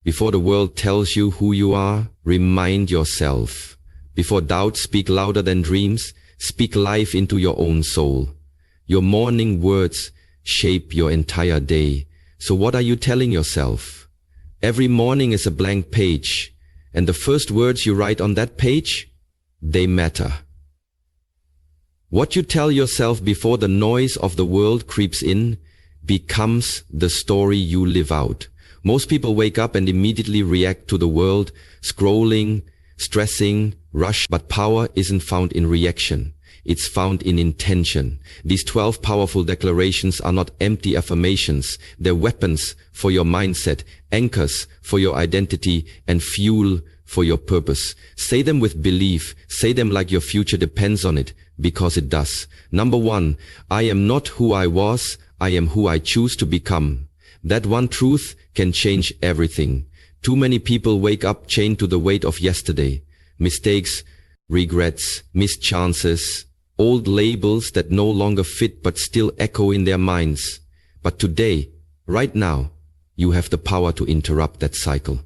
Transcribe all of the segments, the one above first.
Before the world tells you who you are, remind yourself. Before doubts speak louder than dreams, speak life into your own soul. Your morning words shape your entire day. So what are you telling yourself? Every morning is a blank page, and the first words you write on that page, they matter. What you tell yourself before the noise of the world creeps in becomes the story you live out. Most people wake up and immediately react to the world, scrolling, stressing, rush, but power isn't found in reaction. It's found in intention. These 12 powerful declarations are not empty affirmations. They're weapons for your mindset, anchors for your identity, and fuel for your purpose. Say them with belief. Say them like your future depends on it, because it does. Number 1, I am not who I was. I am who I choose to become. That one truth can change everything. Too many people wake up chained to the weight of yesterday. Mistakes, regrets, missed chances, old labels that no longer fit but still echo in their minds. But today, right now, you have the power to interrupt that cycle.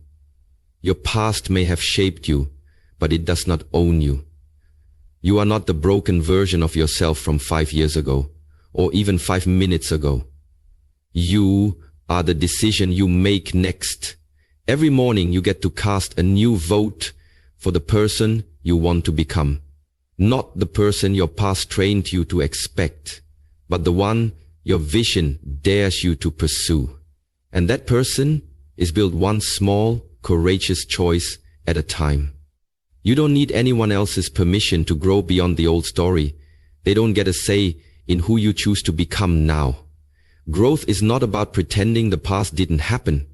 Your past may have shaped you, but it does not own you. You are not the broken version of yourself from 5 years ago, or even 5 minutes ago. You are the decision you make next. Every morning you get to cast a new vote for the person you want to become. Not the person your past trained you to expect, but the one your vision dares you to pursue. And that person is built one small, courageous choice at a time. You don't need anyone else's permission to grow beyond the old story. They don't get a say in who you choose to become now. Growth is not about pretending the past didn't happen.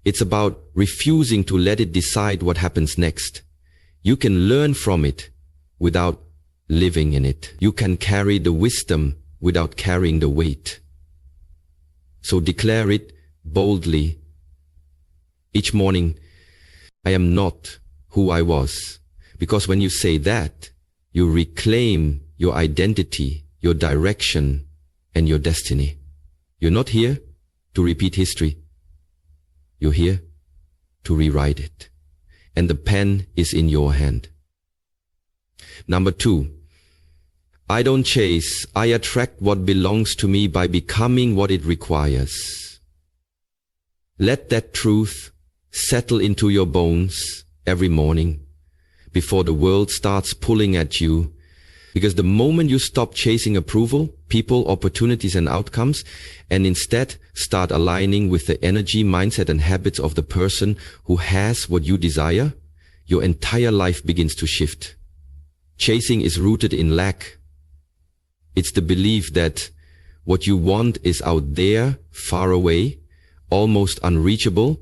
It's about refusing to let it decide what happens next. You can learn from it without living in it. You can carry the wisdom without carrying the weight. So declare it boldly. Each morning, I am not who I was. Because when you say that, you reclaim your identity, your direction, and your destiny. You're not here to repeat history. You're here to rewrite it. And the pen is in your hand. Number 2, I don't chase, I attract what belongs to me by becoming what it requires. Let that truth settle into your bones every morning before the world starts pulling at you. Because the moment you stop chasing approval, people, opportunities, and outcomes, and instead start aligning with the energy, mindset, and habits of the person who has what you desire, your entire life begins to shift. Chasing is rooted in lack. It's the belief that what you want is out there, far away, almost unreachable,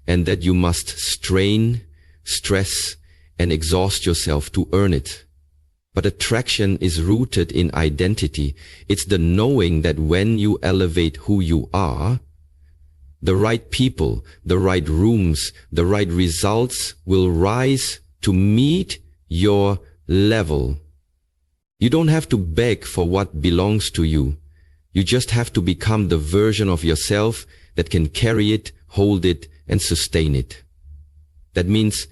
and that you must strain, stress, and exhaust yourself to earn it. But attraction is rooted in identity. It's the knowing that when you elevate who you are, the right people, the right rooms, the right results will rise to meet your level. You don't have to beg for what belongs to you. You just have to become the version of yourself that can carry it, hold it, and sustain it. That means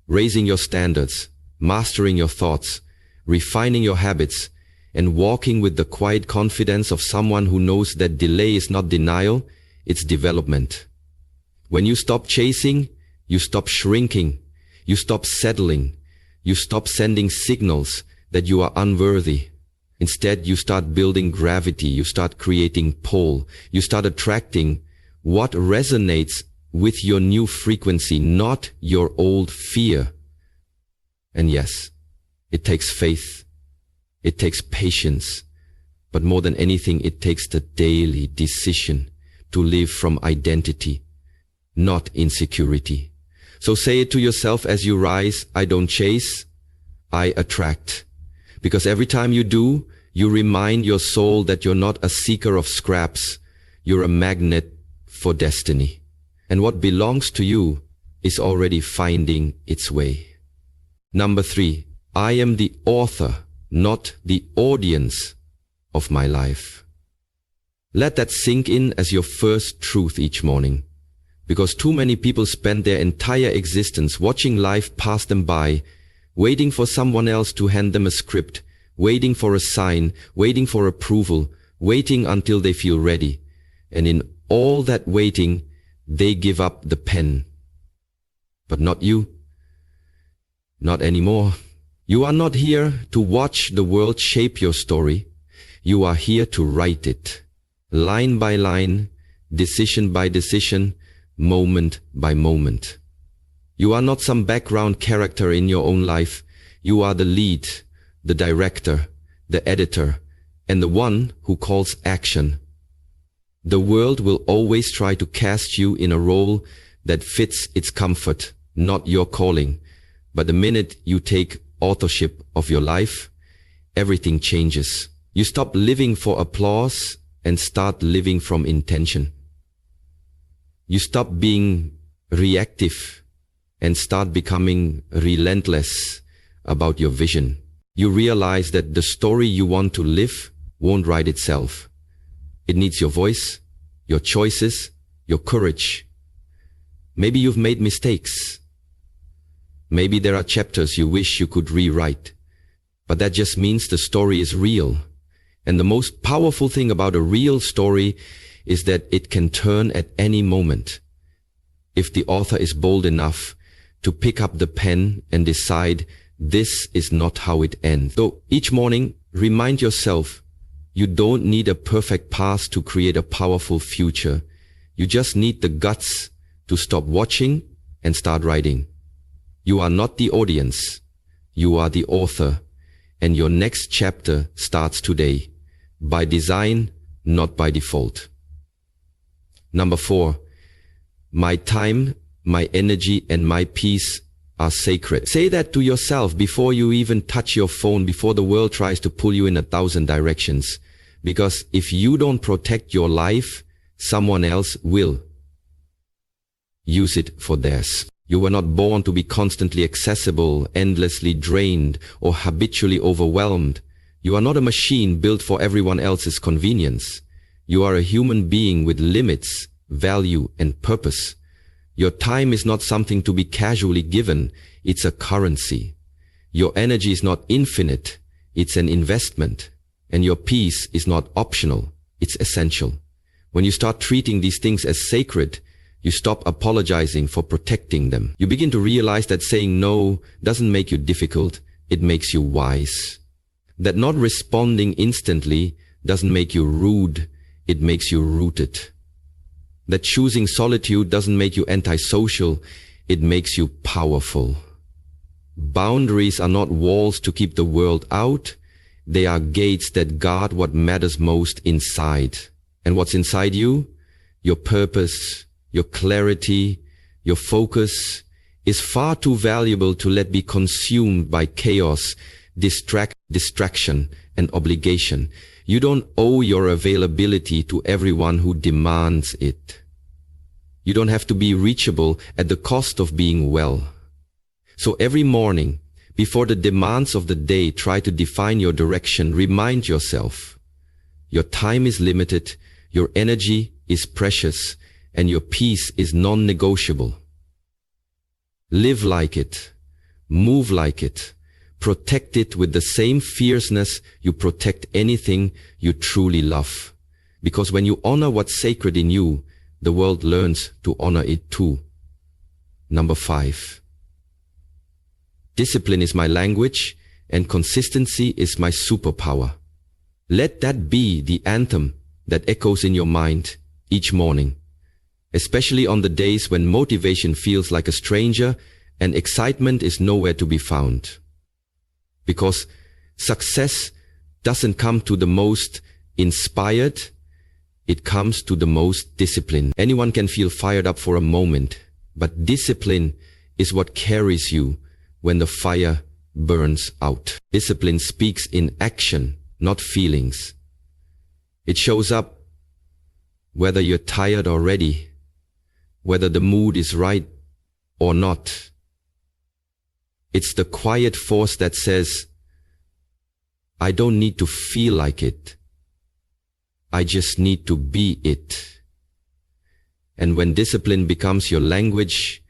raising your standards, mastering your thoughts, refining your habits, and walking with the quiet confidence of someone who knows that delay is not denial, it's development. When you stop chasing, you stop shrinking, you stop settling, you stop sending signals that you are unworthy. Instead, you start building gravity, you start creating pull, you start attracting what resonates with your new frequency, not your old fear. And yes, it takes faith, it takes patience, but more than anything, it takes the daily decision to live from identity, not insecurity. So say it to yourself as you rise, I don't chase, I attract. Because every time you do, you remind your soul that you're not a seeker of scraps, you're a magnet for destiny. And what belongs to you is already finding its way. Number 3, I am the author, not the audience of my life. Let that sink in as your first truth each morning. Because too many people spend their entire existence watching life pass them by, waiting for someone else to hand them a script, waiting for a sign, waiting for approval, waiting until they feel ready. And in all that waiting, they give up the pen. But not you. Not anymore. You are not here to watch the world shape your story. You are here to write it. Line by line, decision by decision, moment by moment. You are not some background character in your own life. You are the lead, the director, the editor, and the one who calls action. The world will always try to cast you in a role that fits its comfort, not your calling. But the minute you take authorship of your life, everything changes. You stop living for applause and start living from intention. You stop being reactive and start becoming relentless about your vision. You realize that the story you want to live won't write itself. It needs your voice, your choices, your courage. Maybe you've made mistakes. Maybe there are chapters you wish you could rewrite. But that just means the story is real. And the most powerful thing about a real story is that it can turn at any moment. If the author is bold enough to pick up the pen and decide this is not how it ends. So each morning, remind yourself, you don't need a perfect past to create a powerful future. You just need the guts to stop watching and start writing. You are not the audience. You are the author. And your next chapter starts today. By design, not by default. Number 4. My time, my energy, and my peace are sacred. Say that to yourself before you even touch your phone, before the world tries to pull you in 1,000 directions. Because if you don't protect your life, someone else will use it for theirs. You were not born to be constantly accessible, endlessly drained, or habitually overwhelmed. You are not a machine built for everyone else's convenience. You are a human being with limits, value, and purpose. Your time is not something to be casually given. It's a currency. Your energy is not infinite. It's an investment. And your peace is not optional. It's essential. When you start treating these things as sacred, you stop apologizing for protecting them. You begin to realize that saying no doesn't make you difficult. It makes you wise. That not responding instantly doesn't make you rude. It makes you rooted. That choosing solitude doesn't make you antisocial. It makes you powerful. Boundaries are not walls to keep the world out. They are gates that guard what matters most inside. And what's inside you? Your purpose, your clarity, your focus is far too valuable to let be consumed by chaos, distraction, and obligation. You don't owe your availability to everyone who demands it. You don't have to be reachable at the cost of being well. So every morning, before the demands of the day try to define your direction, remind yourself, your time is limited, your energy is precious, and your peace is non-negotiable. Live like it. Move like it. Protect it with the same fierceness you protect anything you truly love. Because when you honor what's sacred in you, the world learns to honor it too. Number 5. Discipline is my language and consistency is my superpower. Let that be the anthem that echoes in your mind each morning, especially on the days when motivation feels like a stranger and excitement is nowhere to be found. Because success doesn't come to the most inspired, it comes to the most disciplined. Anyone can feel fired up for a moment, but discipline is what carries you when the fire burns out. Discipline speaks in action, not feelings. It shows up whether you're tired or ready, whether the mood is right or not. It's the quiet force that says, I don't need to feel like it. I just need to be it. And when discipline becomes your language,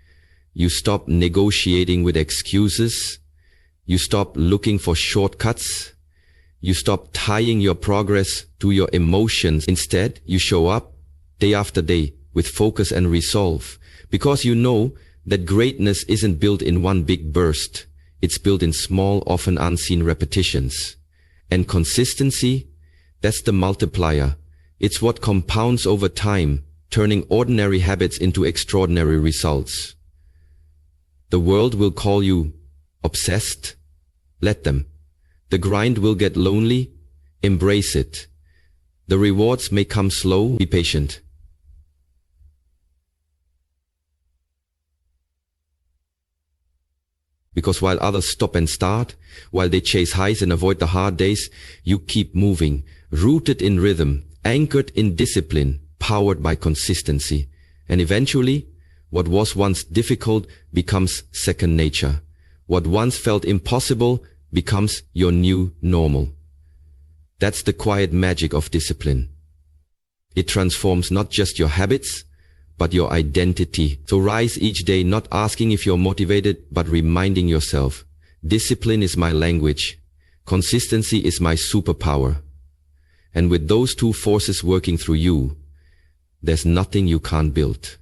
you stop negotiating with excuses, you stop looking for shortcuts, you stop tying your progress to your emotions. Instead, you show up day after day with focus and resolve, because you know that greatness isn't built in one big burst. It's built in small, often unseen repetitions. And consistency, that's the multiplier. It's what compounds over time, turning ordinary habits into extraordinary results. The world will call you obsessed. Let them. The grind will get lonely. Embrace it. The rewards may come slow. Be patient. Because while others stop and start, while they chase highs and avoid the hard days, you keep moving, rooted in rhythm, anchored in discipline, powered by consistency. And eventually, what was once difficult becomes second nature. What once felt impossible becomes your new normal. That's the quiet magic of discipline. It transforms not just your habits, but your identity. So rise each day not asking if you're motivated, but reminding yourself, discipline is my language, consistency is my superpower. And with those two forces working through you, there's nothing you can't build.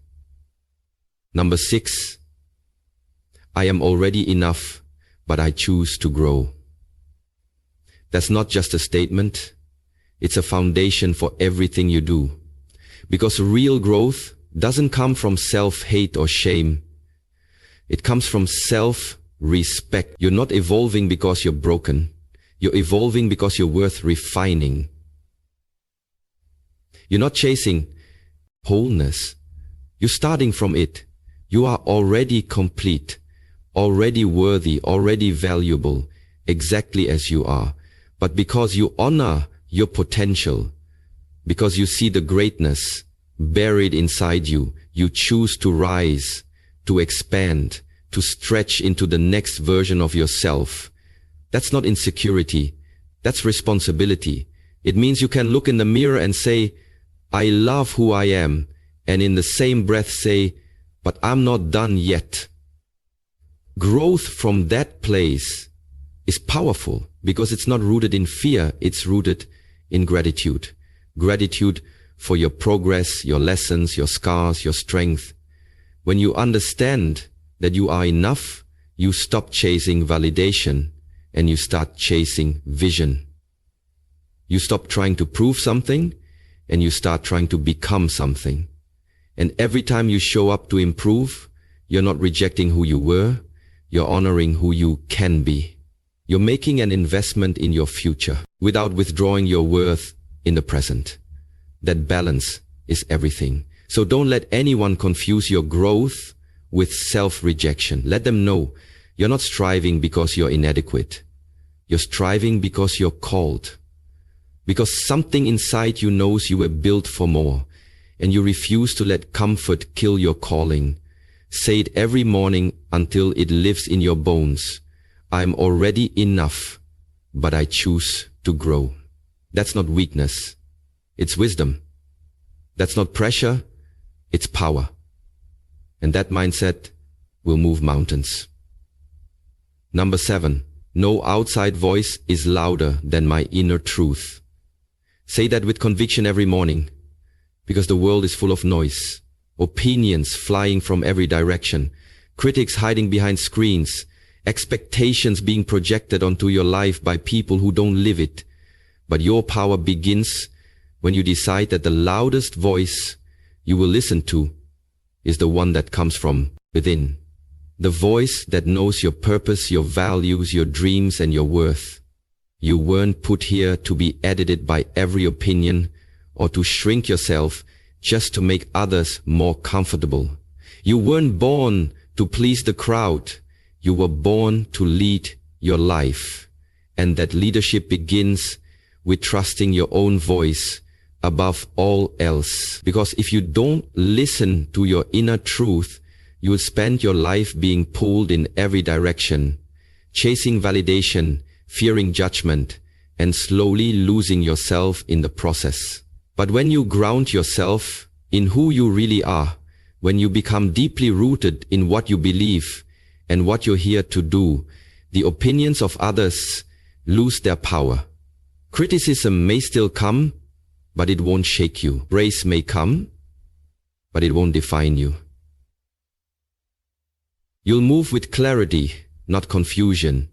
Number 6, I am already enough, but I choose to grow. That's not just a statement, it's a foundation for everything you do. Because real growth doesn't come from self-hate or shame. It comes from self-respect. You're not evolving because you're broken. You're evolving because you're worth refining. You're not chasing wholeness. You're starting from it. You are already complete, already worthy, already valuable, exactly as you are. But because you honor your potential, because you see the greatness buried inside you, you choose to rise, to expand, to stretch into the next version of yourself. That's not insecurity, that's responsibility. It means you can look in the mirror and say, I love who I am, and in the same breath say, but I'm not done yet. Growth from that place is powerful because it's not rooted in fear, it's rooted in gratitude. Gratitude for your progress, your lessons, your scars, your strength. When you understand that you are enough, you stop chasing validation and you start chasing vision. You stop trying to prove something and you start trying to become something. And every time you show up to improve, you're not rejecting who you were, you're honoring who you can be. You're making an investment in your future without withdrawing your worth in the present. That balance is everything. So don't let anyone confuse your growth with self-rejection. Let them know you're not striving because you're inadequate. You're striving because you're called. Because something inside you knows you were built for more, and you refuse to let comfort kill your calling. Say it every morning until it lives in your bones. I'm already enough, but I choose to grow. That's not weakness. It's wisdom. That's not pressure, it's power. And that mindset will move mountains. Number 7, no outside voice is louder than my inner truth. Say that with conviction every morning, because the world is full of noise, opinions flying from every direction, critics hiding behind screens, expectations being projected onto your life by people who don't live it. But your power begins when you decide that the loudest voice you will listen to is the one that comes from within. The voice that knows your purpose, your values, your dreams, and your worth. You weren't put here to be edited by every opinion or to shrink yourself just to make others more comfortable. You weren't born to please the crowd. You were born to lead your life. And that leadership begins with trusting your own voice above all else. Because if you don't listen to your inner truth, you will spend your life being pulled in every direction, chasing validation, fearing judgment, and slowly losing yourself in the process. But when you ground yourself in who you really are, when you become deeply rooted in what you believe and what you're here to do, the opinions of others lose their power. Criticism may still come, but it won't shake you. Praise may come, but it won't define you. You'll move with clarity, not confusion,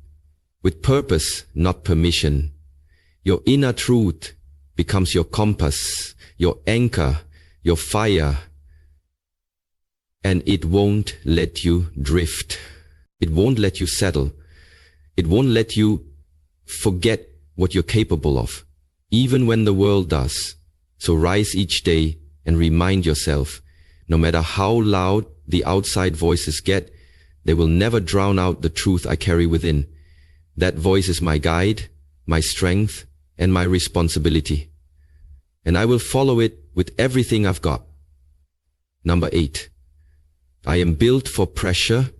with purpose, not permission. Your inner truth becomes your compass, your anchor, your fire, and it won't let you drift. It won't let you settle. It won't let you forget what you're capable of, even when the world does. So rise each day and remind yourself, no matter how loud the outside voices get, they will never drown out the truth I carry within. That voice is my guide, my strength, and my responsibility. And I will follow it with everything I've got. Number 8. I am built for pressure,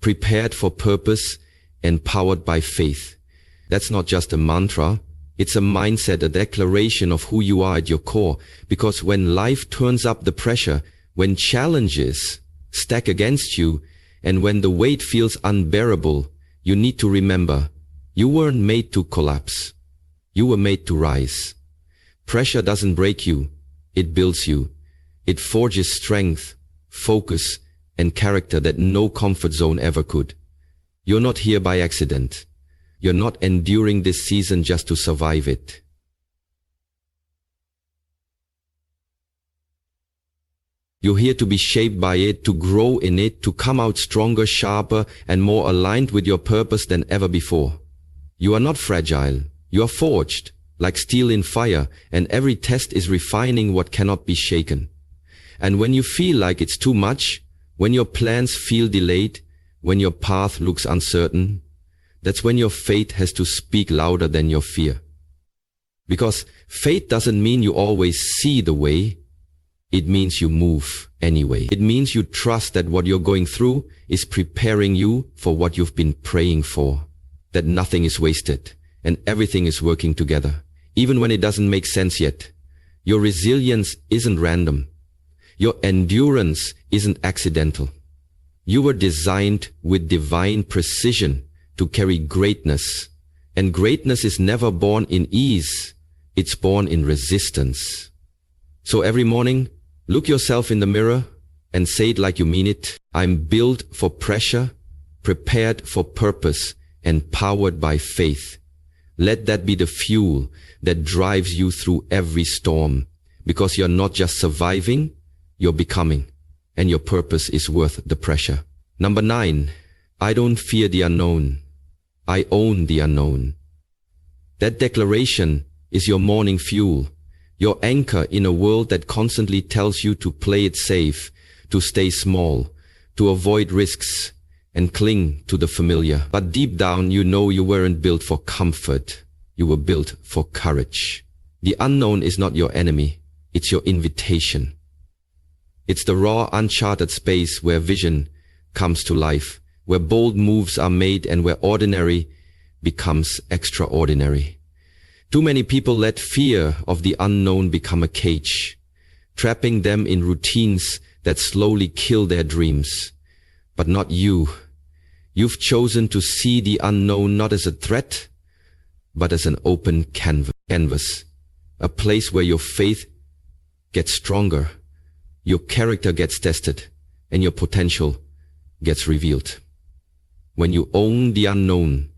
prepared for purpose, and powered by faith. That's not just a mantra. It's a mindset, a declaration of who you are at your core. Because when life turns up the pressure, when challenges stack against you, and when the weight feels unbearable, you need to remember, you weren't made to collapse. You were made to rise. Pressure doesn't break you. It builds you. It forges strength, focus, and character that no comfort zone ever could. You're not here by accident. You're not enduring this season just to survive it. You're here to be shaped by it, to grow in it, to come out stronger, sharper, and more aligned with your purpose than ever before. You are not fragile. You are forged, like steel in fire, and every test is refining what cannot be shaken. And when you feel like it's too much, when your plans feel delayed, when your path looks uncertain, that's when your faith has to speak louder than your fear. Because faith doesn't mean you always see the way. It means you move anyway. It means you trust that what you're going through is preparing you for what you've been praying for. That nothing is wasted and everything is working together. Even when it doesn't make sense yet. Your resilience isn't random. Your endurance isn't accidental. You were designed with divine precision to carry greatness. And greatness is never born in ease. It's born in resistance. So every morning, look yourself in the mirror and say it like you mean it. I'm built for pressure, prepared for purpose, and powered by faith. Let that be the fuel that drives you through every storm, because you're not just surviving, you're becoming, and your purpose is worth the pressure. Number 9, I don't fear the unknown. I own the unknown. That declaration is your morning fuel, your anchor in a world that constantly tells you to play it safe, to stay small, to avoid risks, and cling to the familiar. But deep down, you know you weren't built for comfort. You were built for courage. The unknown is not your enemy. It's your invitation. It's the raw, uncharted space where vision comes to life, where bold moves are made and where ordinary becomes extraordinary. Too many people let fear of the unknown become a cage, trapping them in routines that slowly kill their dreams. But not you. You've chosen to see the unknown not as a threat, but as an open canvas, a place where your faith gets stronger, your character gets tested, and your potential gets revealed. When you own the unknown,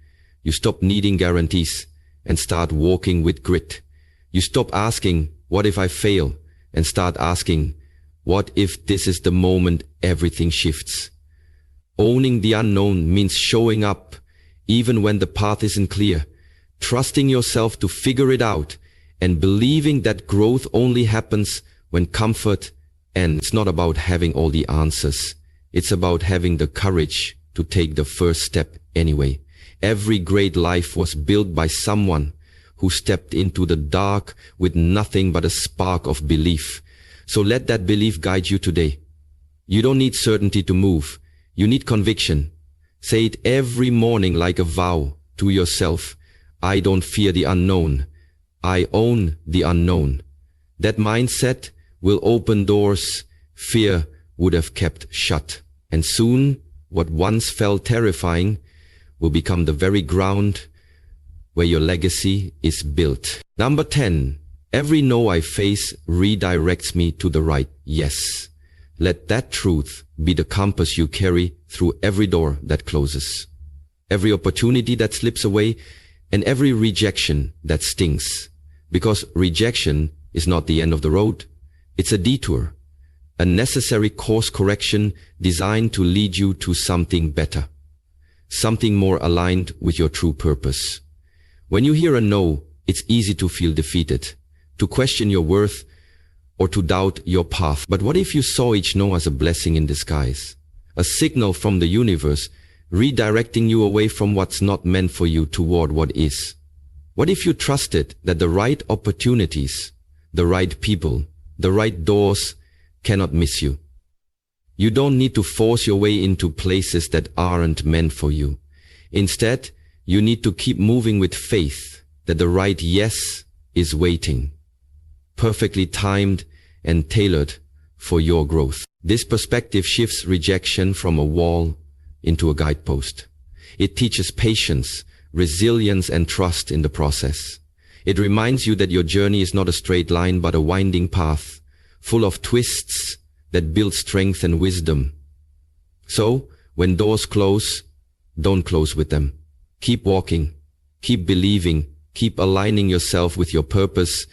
you stop needing guarantees and start walking with grit. You stop asking, what if I fail? And start asking, what if this is the moment everything shifts? Owning the unknown means showing up even when the path isn't clear, trusting yourself to figure it out, and believing that growth only happens when comfort ends. It's not about having all the answers. It's about having the courage to take the first step anyway. Every great life was built by someone who stepped into the dark with nothing but a spark of belief. So let that belief guide you today. You don't need certainty to move. You need conviction. Say it every morning like a vow to yourself. I don't fear the unknown. I own the unknown. That mindset will open doors fear would have kept shut. And soon, what once felt terrifying will become the very ground where your legacy is built. Number 10. Every no I face redirects me to the right yes. Let that truth be the compass you carry through every door that closes, every opportunity that slips away, and every rejection that stings. Because rejection is not the end of the road. It's a detour, a necessary course correction designed to lead you to something better, something more aligned with your true purpose. When you hear a no, it's easy to feel defeated, to question your worth, or to doubt your path. But what if you saw each no as a blessing in disguise, a signal from the universe redirecting you away from what's not meant for you toward what is? What if you trusted that the right opportunities, the right people, the right doors cannot miss you? You don't need to force your way into places that aren't meant for you. Instead, you need to keep moving with faith that the right yes is waiting, perfectly timed and tailored for your growth. This perspective shifts rejection from a wall into a guidepost. It teaches patience, resilience, and trust in the process. It reminds you that your journey is not a straight line but a winding path, full of twists that build strength and wisdom. So, when doors close, don't close with them. Keep walking, keep believing, keep aligning yourself with your purpose,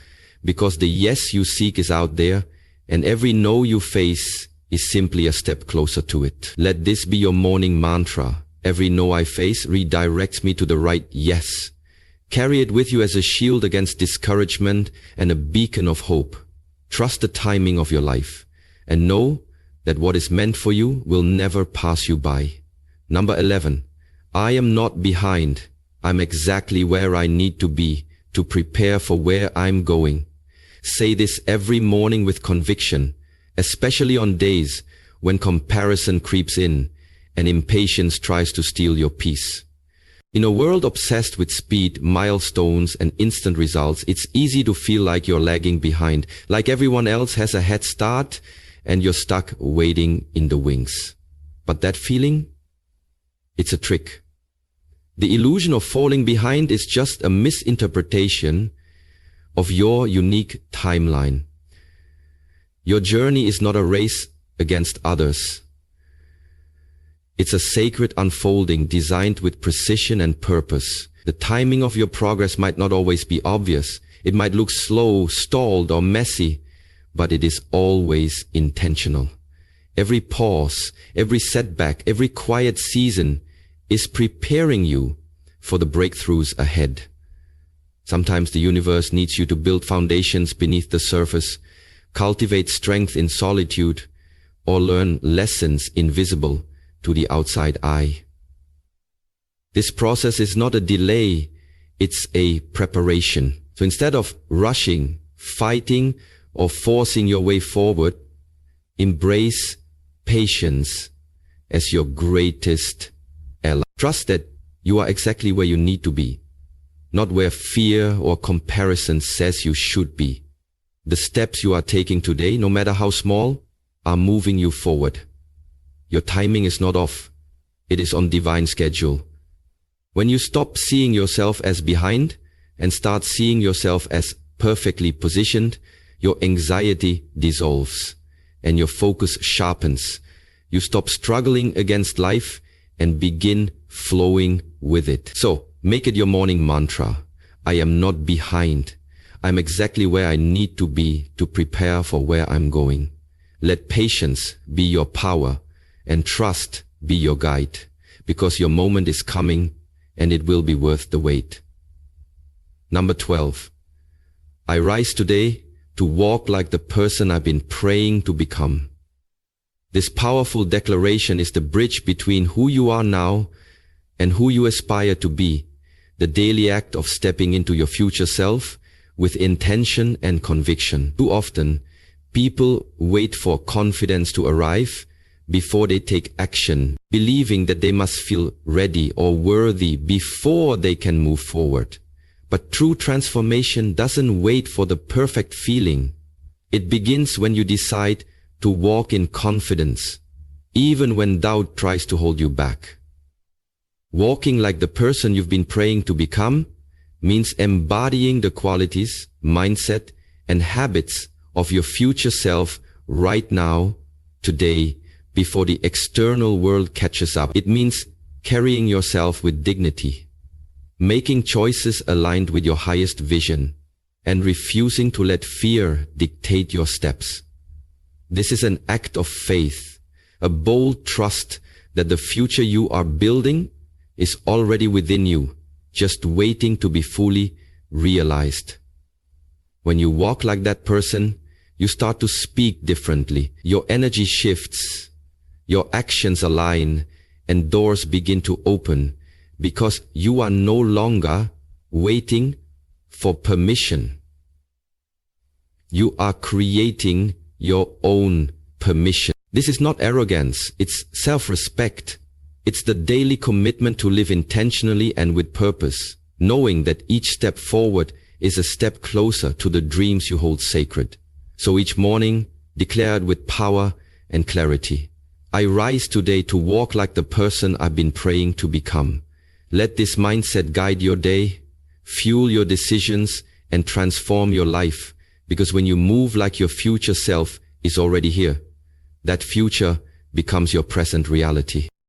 because the yes you seek is out there, and every no you face is simply a step closer to it. Let this be your morning mantra. Every no I face redirects me to the right yes. Carry it with you as a shield against discouragement and a beacon of hope. Trust the timing of your life, and know that what is meant for you will never pass you by. Number 11. I am not behind. I'm exactly where I need to be to prepare for where I'm going. Say this every morning with conviction, especially on days when comparison creeps in and impatience tries to steal your peace. In a world obsessed with speed, milestones, and instant results, it's easy to feel like you're lagging behind, like everyone else has a head start and you're stuck waiting in the wings. But that feeling? It's a trick. The illusion of falling behind is just a misinterpretation of your unique timeline. Your journey is not a race against others. It's a sacred unfolding designed with precision and purpose. The timing of your progress might not always be obvious. It might look slow, stalled, or messy, but it is always intentional. Every pause, every setback, every quiet season is preparing you for the breakthroughs ahead. Sometimes the universe needs you to build foundations beneath the surface, cultivate strength in solitude, or learn lessons invisible to the outside eye. This process is not a delay, it's a preparation. So instead of rushing, fighting, or forcing your way forward, embrace patience as your greatest ally. Trust that you are exactly where you need to be, not where fear or comparison says you should be. The steps you are taking today, no matter how small, are moving you forward. Your timing is not off. It is on divine schedule. When you stop seeing yourself as behind and start seeing yourself as perfectly positioned, your anxiety dissolves and your focus sharpens. You stop struggling against life and begin flowing with it. So, make it your morning mantra. I am not behind. I'm exactly where I need to be to prepare for where I'm going. Let patience be your power and trust be your guide, because your moment is coming and it will be worth the wait. Number 12. I rise today to walk like the person I've been praying to become. This powerful declaration is the bridge between who you are now and who you aspire to be, the daily act of stepping into your future self with intention and conviction. Too often, people wait for confidence to arrive before they take action, believing that they must feel ready or worthy before they can move forward. But true transformation doesn't wait for the perfect feeling. It begins when you decide to walk in confidence, even when doubt tries to hold you back. Walking like the person you've been praying to become means embodying the qualities, mindset, and habits of your future self right now, today, before the external world catches up. It means carrying yourself with dignity, making choices aligned with your highest vision, and refusing to let fear dictate your steps. This is an act of faith, a bold trust that the future you are building is already within you, just waiting to be fully realized. When you walk like that person, you start to speak differently. Your energy shifts, your actions align, and doors begin to open because you are no longer waiting for permission. You are creating your own permission. This is not arrogance, it's self-respect. It's the daily commitment to live intentionally and with purpose, knowing that each step forward is a step closer to the dreams you hold sacred. So each morning, declare it with power and clarity. I rise today to walk like the person I've been praying to become. Let this mindset guide your day, fuel your decisions, and transform your life. Because when you move like your future self is already here, that future becomes your present reality.